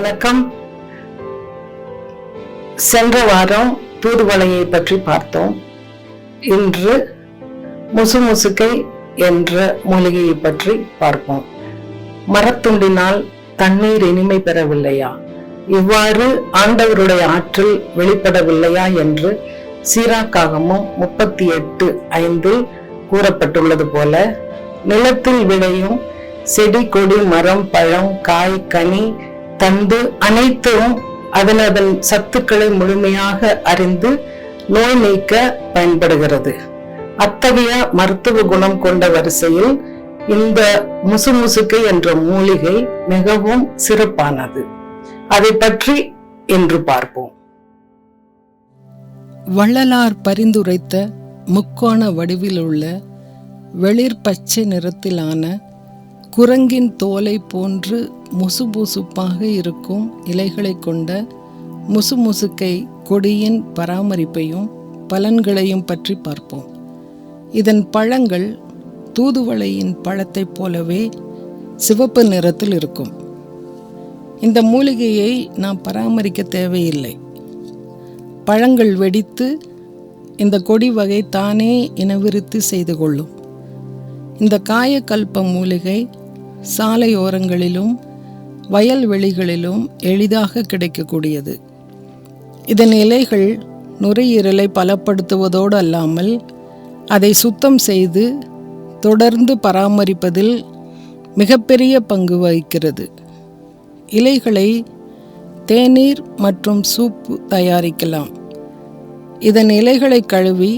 வணக்கம். சென்ற வாரம் தூதுவளையை பற்றி பார்த்தோம். இன்று முசுமுசுக்கை என்ற மூலிகையை பற்றி பார்ப்போம். மரத்துண்டினால் தண்ணீர் இனிமை பெறவில்லையா, இவ்வாறு ஆண்டவருடைய ஆற்றல் வெளிப்படவில்லையா என்று சீராக்காகமும் 38:5 கூறப்பட்டுள்ளது போல, நிலத்தில் விளையும் செடி கொடி மரம் பழம் காய் கனி தண்டு அனைத்தும் அதன் சத்துக்களை முழுமையாக அறிந்து நோய் நீக்க பயன்படுகிறது. அத்தகைய மருத்துவ குணம் கொண்ட வரிசையில் இந்த முசுமுசுக்கை என்ற மூலிகை மிகவும் சிறப்பானது. அதை பற்றி இன்று பார்ப்போம். வள்ளலார் பரிந்துரைத்த முக்கோண வடிவில் உள்ள வெளிர் பச்சை நிறத்திலான குரங்கின் தோலை போன்று முசுமுசுப்பாக இருக்கும் இலைகளை கொண்ட முசுமுசுக்கை கொடியின் பராமரிப்பையும் பலன்களையும் பற்றி பார்ப்போம். இதன் பழங்கள் தூதுவளையின் பழத்தைப் போலவே சிவப்பு நிறத்தில் இருக்கும். இந்த மூலிகையை நாம் பராமரிக்க தேவையில்லை. பழங்கள் வெடித்து இந்த கொடி வகை தானே இனவிருத்தி செய்து கொள்ளும். இந்த காயக்கல்ப மூலிகை சாலையோரங்களிலும் வயல்வெளிகளிலும் எளிதாக கிடைக்கக்கூடியது. இதன் இலைகள் நுரையீரலை பலப்படுத்துவதோடு அல்லாமல் அதை சுத்தம் செய்து தொடர்ந்து பராமரிப்பதில் மிகப்பெரிய பங்கு வகிக்கிறது. இலைகளை தேநீர் மற்றும் சூப்பு தயாரிக்கலாம். இதன் இலைகளை கழுவி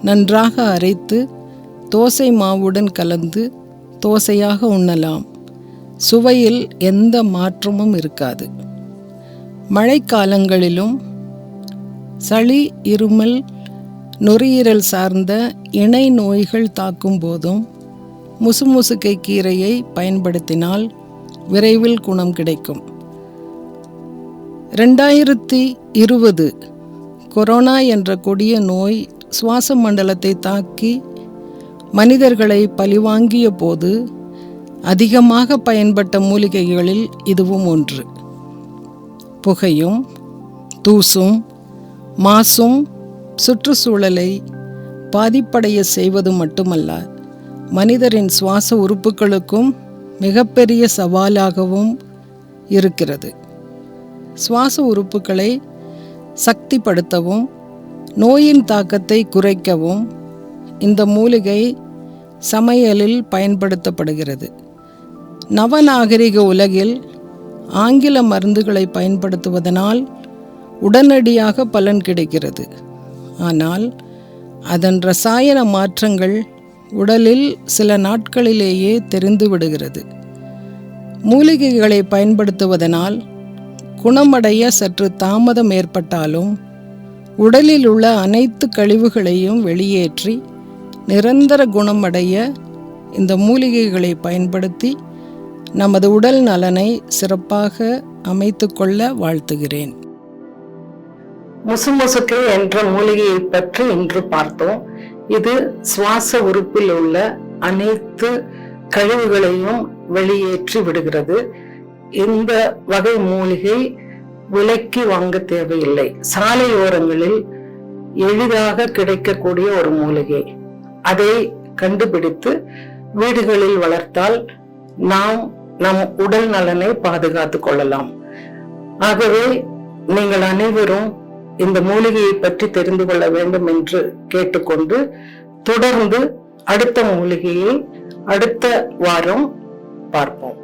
நன்றாக அரைத்து தோசை மாவுடன் கலந்து தோசையாக உண்ணலாம். சுவையில் எந்த மாற்றமும் இருக்காது. மழைக்காலங்களிலும் சளி இருமல் நுரையீரல் சார்ந்த இணை நோய்கள் தாக்கும் போதும் முசுமுசுக்கை கீரையை பயன்படுத்தினால் விரைவில் குணம் கிடைக்கும். 2020 கொரோனா என்ற கொடிய நோய் சுவாச மண்டலத்தை தாக்கி மனிதர்களை பழிவாங்கிய போது அதிகமாக பயன்பட்ட மூலிகைகளில் இதுவும் ஒன்று. புகையும் தூசும் மாசும் சுற்றுச்சூழலை பாதிப்படைய செய்வது மட்டுமல்ல, மனிதரின் சுவாச உறுப்புகளுக்கும் மிகப்பெரிய சவாலாகவும் இருக்கிறது. சுவாச உறுப்புகளை சக்திப்படுத்தவும் நோயின் தாக்கத்தை குறைக்கவும் இந்த மூலிகை சமையலில் பயன்படுத்தப்படுகிறது. நவநாகரிக உலகில் ஆங்கில மருந்துகளை பயன்படுத்துவதனால் உடனடியாக பலன் கிடைக்கிறது. ஆனால் அதன் ரசாயன மாற்றங்கள் உடலில் சில நாட்களிலேயே தெரிந்து விடுகிறது. மூலிகைகளை பயன்படுத்துவதனால் குணமடைய சற்று தாமதம் ஏற்பட்டாலும் உடலில் உள்ள அனைத்து கழிவுகளையும் வெளியேற்றி நிரந்தர குணமடைய இந்த மூலிகைகளை பயன்படுத்தி நமது உடல் நலனை சிறப்பாக அமைத்து கொள்ள வாழ்த்துகிறேன். முசுமுசுக்கை என்ற மூலிகையை பற்றி இன்று பார்த்தோம். இது சுவாச உறுப்பில் உள்ள அனைத்து கழிவுகளையும் வெளியேற்றி விடுகிறது. இந்த வகை மூலிகை விலைக்கு வாங்க தேவையில்லை. சாலையோரங்களில் எளிதாக கிடைக்கக்கூடிய ஒரு மூலிகை. அதை கண்டுபிடித்து வீடுகளில் வளர்த்தால் நாம் நம் உடல் நலனை பாதுகாத்துக் கொள்ளலாம். ஆகவே நீங்கள் அனைவரும் இந்த மூலிகையை பற்றி தெரிந்து கொள்ள வேண்டும் என்று கேட்டுக்கொண்டு, தொடர்ந்து அடுத்த மூலிகையை அடுத்த வாரம் பார்ப்போம்.